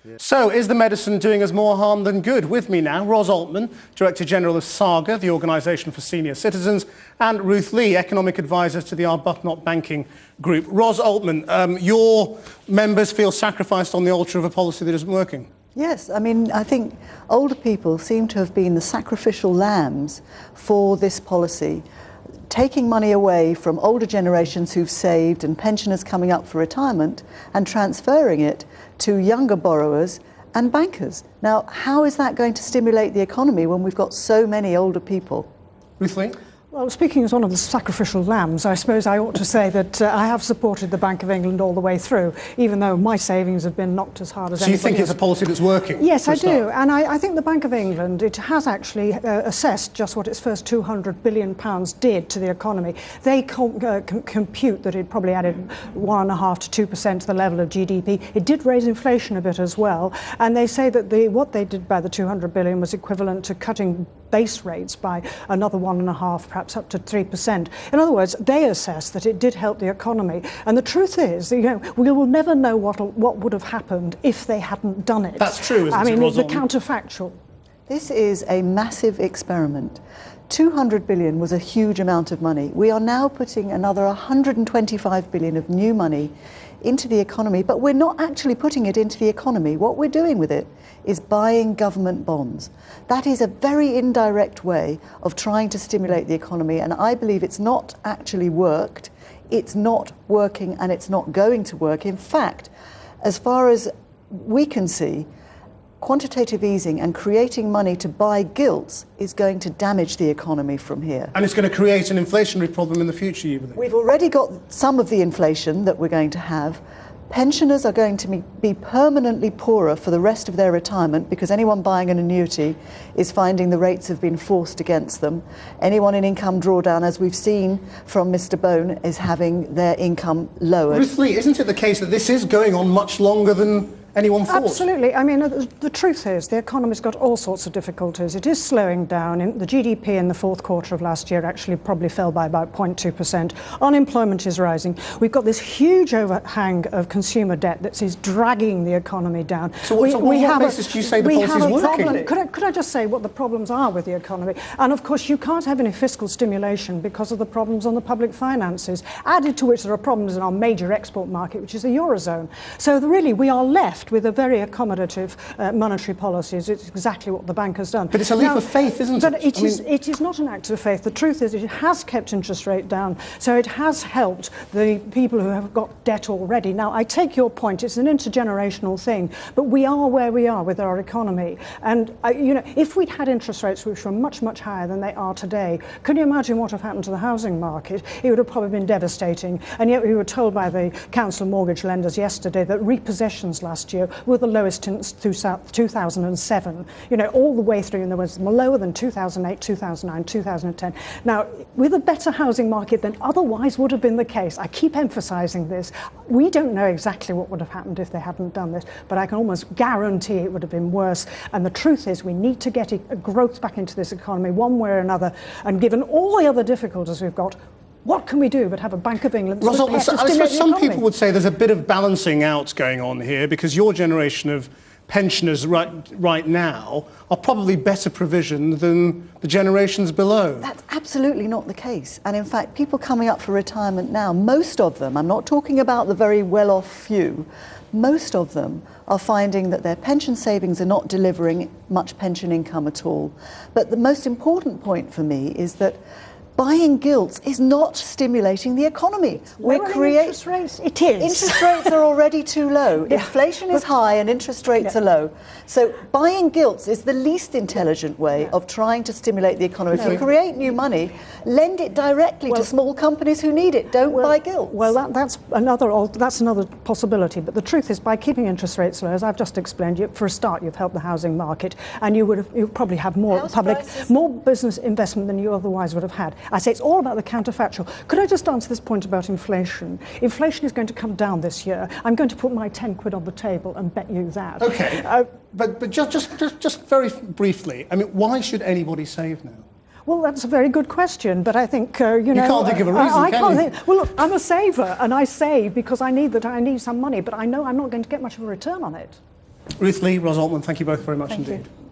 Yeah. So, is the medicine doing us more harm than good? With me now, Ros Altmann, Director General of SAGA, the Organisation for Senior Citizens, and Ruth Lee, Economic Advisor to the Arbuthnot Banking Group. Ros Altmann, your members feel sacrificed on the altar of a policy that isn't working. Yes, I mean, I think older people seem to have been the sacrificial lambs for this policy, taking money away from older generations who've saved and pensioners coming up for retirement and transferring it to younger borrowers and bankers. Now, how is that going to stimulate the economy when we've got so many older people? Ruth Lee? Well, speaking as one of the sacrificial lambs, I suppose I ought to say that I have supported the Bank of England all the way through, even though my savings have been knocked as hard as anybody else. So you think it's a policy that's working? Yes, I do. And I think the Bank of England, it has actually assessed just what its first £200 billion did to the economy. They compute that it probably added 1.5% to 2% to the level of GDP. It did raise inflation a bit as well. And they say that what they did by the $200 billion was equivalent to cutting base rates by another 1.5%, perhaps up to 3%. In other words, they assess that it did help the economy. And the truth is, we will never know what would have happened if they hadn't done it. That's true, isn't it? I mean, it's the counterfactual. This is a massive experiment. 200 billion was a huge amount of money. We are now putting another 125 billion of new money into the economy, but we're not actually putting it into the economy. What we're doing with it is buying government bonds. That is a very indirect way of trying to stimulate the economy, and I believe it's not actually worked. It's not working, and it's not going to work. In fact, as far as we can see, quantitative easing and creating money to buy gilts is going to damage the economy from here. And it's going to create an inflationary problem in the future, you believe? We've already got some of the inflation that we're going to have. Pensioners are going to be permanently poorer for the rest of their retirement because anyone buying an annuity is finding the rates have been forced against them. Anyone in income drawdown, as we've seen from Mr. Bone, is having their income lowered. Ruth Lee, isn't it the case that this is going on much longer than anyone thought? Absolutely. I mean, the truth is the economy's got all sorts of difficulties. It is slowing down. The GDP in the fourth quarter of last year actually probably fell by about 0.2%. Unemployment is rising. We've got this huge overhang of consumer debt that is dragging the economy down. So on what basis do you say the policy is working? Could I just say what the problems are with the economy? And of course, you can't have any fiscal stimulation because of the problems on the public finances, added to which there are problems in our major export market, which is the Eurozone. So really, we are left with a very accommodative monetary policies. It's exactly what the bank has done. But it's a leap of faith, isn't it? But it is not an act of faith. The truth is it has kept interest rate down, so it has helped the people who have got debt already. Now, I take your point. It's an intergenerational thing, but we are where we are with our economy. And, if we'd had interest rates which were much, much higher than they are today, can you imagine what would have happened to the housing market? It would have probably been devastating. And yet we were told by the Council of Mortgage Lenders yesterday that repossessions last year were the lowest since 2007. All the way through, and there was lower than 2008, 2009, 2010. Now, with a better housing market than otherwise would have been the case, I keep emphasising this, we don't know exactly what would have happened if they hadn't done this, but I can almost guarantee it would have been worse. And the truth is we need to get a growth back into this economy one way or another, and given all the other difficulties we've got, what can we do but have a Bank of England? Ros Altmann, I suppose some people would say there's a bit of balancing out going on here because your generation of pensioners right now are probably better provisioned than the generations below. That's absolutely not the case. And in fact, people coming up for retirement now, most of them, I'm not talking about the very well-off few, most of them are finding that their pension savings are not delivering much pension income at all. But the most important point for me is that buying gilts is not stimulating the economy. Interest rates? It is. Interest rates are already too low. Yeah. Inflation is high and interest rates are low. So buying gilts is the least intelligent way of trying to stimulate the economy. If you create new money, lend it directly to small companies who need it. Don't buy gilts. Well, that's another possibility. But the truth is, by keeping interest rates low, as I've just explained, for a start, you've helped the housing market, and you'd probably have more more business investment than you otherwise would have had. I say it's all about the counterfactual. Could I just answer this point about inflation? Inflation is going to come down this year. I'm going to put my 10 quid on the table and bet you that. Okay, but just very briefly, I mean, why should anybody save now? Well, that's a very good question, but I think, You can't think of a reason, can you? Well, look, I'm a saver, and I save because I need some money, but I know I'm not going to get much of a return on it. Ruth Lee, Ros Altmann, thank you both very much Thank indeed. you.